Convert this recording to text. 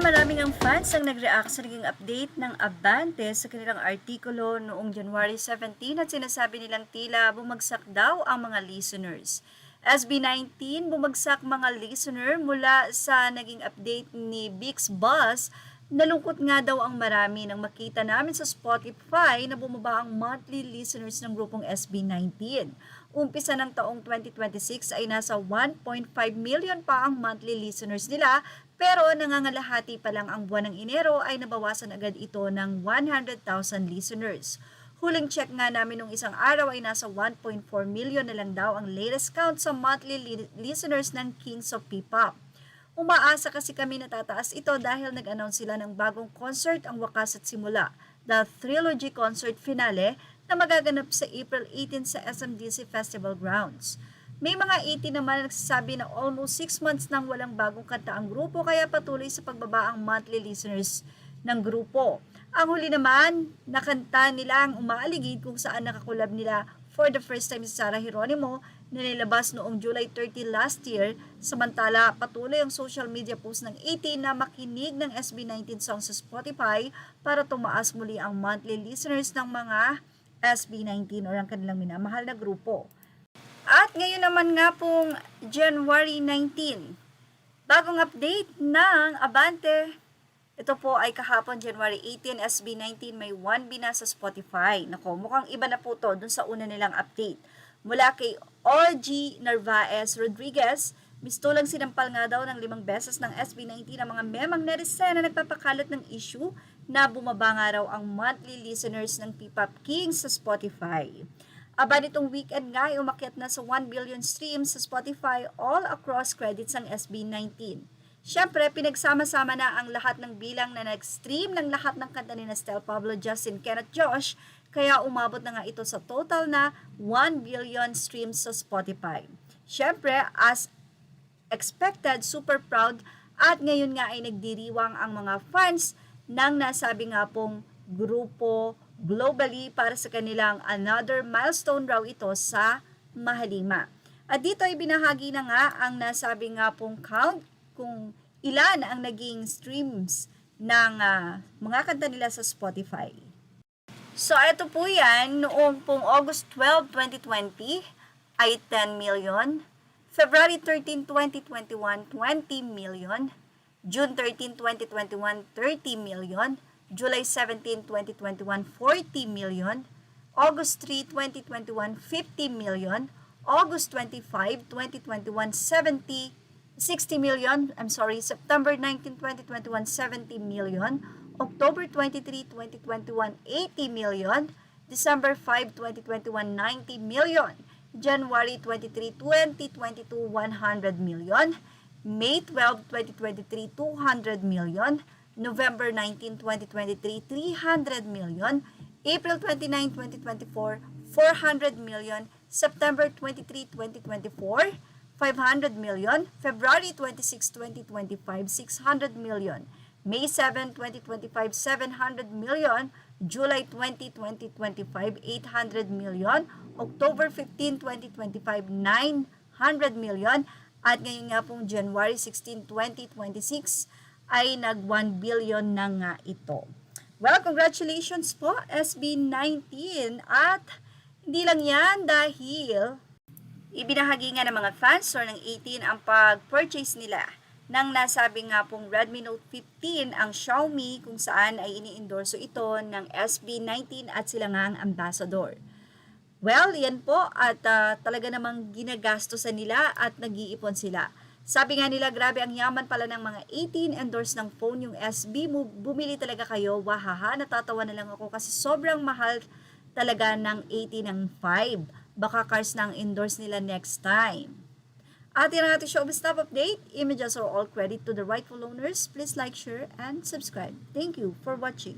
maraming ang fans ang nag-react sa naging update ng Abante sa kanilang artikulo noong January 17 at sinasabi nilang tila bumagsak daw ang mga listeners. SB19, bumagsak mga listener mula sa naging update ni Bix Buzz. Nalungkot nga daw ang marami nang makita namin sa Spotify na bumaba ang monthly listeners ng grupong SB19. Umpisa ng taong 2026 ay nasa 1.5 million pa ang monthly listeners nila, pero nangangalahati pa lang ang buwan ng Enero ay nabawasan agad ito ng 100,000 listeners. Huling check nga namin nung isang araw ay nasa 1.4 million na lang daw ang latest count sa monthly listeners ng Kings of P-Pop. Umaasa kasi kami na tataas ito dahil nag-announce sila ng bagong concert ang Wakas at Simula, the Trilogy Concert Finale na magaganap sa April 18 sa SMDC Festival Grounds. May mga 80 naman na nagsasabi na almost 6 months nang walang bagong kanta ang grupo kaya patuloy sa pagbaba ang monthly listeners ng grupo. Ang huli naman, nakanta nila ang Umaaligid kung saan nakakulab nila for the first time si Sarah Geronimo na nilabas noong July 30 last year. Samantala, patuloy ang social media post ng 80 na makinig ng SB19 songs sa Spotify para tumaas muli ang monthly listeners ng mga SB19 o ang kanilang minamahal na grupo. At ngayon naman nga pong January 19, bagong update ng Abante. Ito po ay kahapon January 18, SB19 may 1B na sa Spotify. Nako, mukhang iba na po to dun sa una nilang update. Mula kay RG Narvaez Rodriguez, mistulang sinampal nga daw ng 5 beses ng SB19 ang mga memang netizen na nagpapakalat ng issue na bumaba nga raw ang monthly listeners ng P-Pop Kings sa Spotify. Aba nitong weekend nga ay umakyat na sa 1 billion streams sa Spotify all across credits ang SB19. Siyempre, pinagsama-sama na ang lahat ng bilang na nag-stream ng lahat ng kanta ni Stel Pablo, Justin, Ken at Josh, kaya umabot na nga ito sa total na 1 billion streams sa Spotify. Siyempre, as expected, super proud at ngayon nga ay nagdiriwang ang mga fans ng nasabi nga pong grupo globally para sa kanilang another milestone raw ito sa Mahalima. At dito ay binahagi na nga ang nasabi nga pong count kung ilan ang naging streams ng mga kanta nila sa Spotify. So, ito po yan, noong pong August 12, 2020 ay 10 million. February 13, 2021, 20 million. June 13, 2021, 30 million. July 17, 2021, 40 million. August 3, 2021, 50 million. August 25, 2021, 60 million. September 19, 2021, 70 million. October 23, 2021, 80 million. December 5, 2021, 90 million. January 23, 2022, 100 million. May 12, 2023, 200 million. November 19, 2023, 300 million. April 29, 2024, 400 million. September 23, 2024, 500 million. February 26, 2025, 600 million. May 7, 2025, 700 million. July 20, 2025, 800 million. October 15, 2025, 900 million. At ngayon nga pong January 16, 2026 ay nag 1 billion na nga ito. Well, congratulations po SB19 at hindi lang yan dahil ibinahagi nga ng mga fans or ng 18 ang pag-purchase nila ng nasabi nga pong Redmi Note 15 ang Xiaomi kung saan ay ini-endorso ito ng SB19 at sila nga ang ambassador. Well, yan po at talaga namang ginagastosan nila at nag-iipon sila. Sabi nga nila, grabe ang yaman pala ng mga 18 endorse ng phone yung SB. Bumili talaga kayo, wahaha, natatawa na lang ako kasi sobrang mahal talaga ng 18 ng 5. Baka cars na ang endorse nila next time. At yan ang ating showbiz top update. Images are all credit to the rightful owners. Please like, share, and subscribe. Thank you for watching.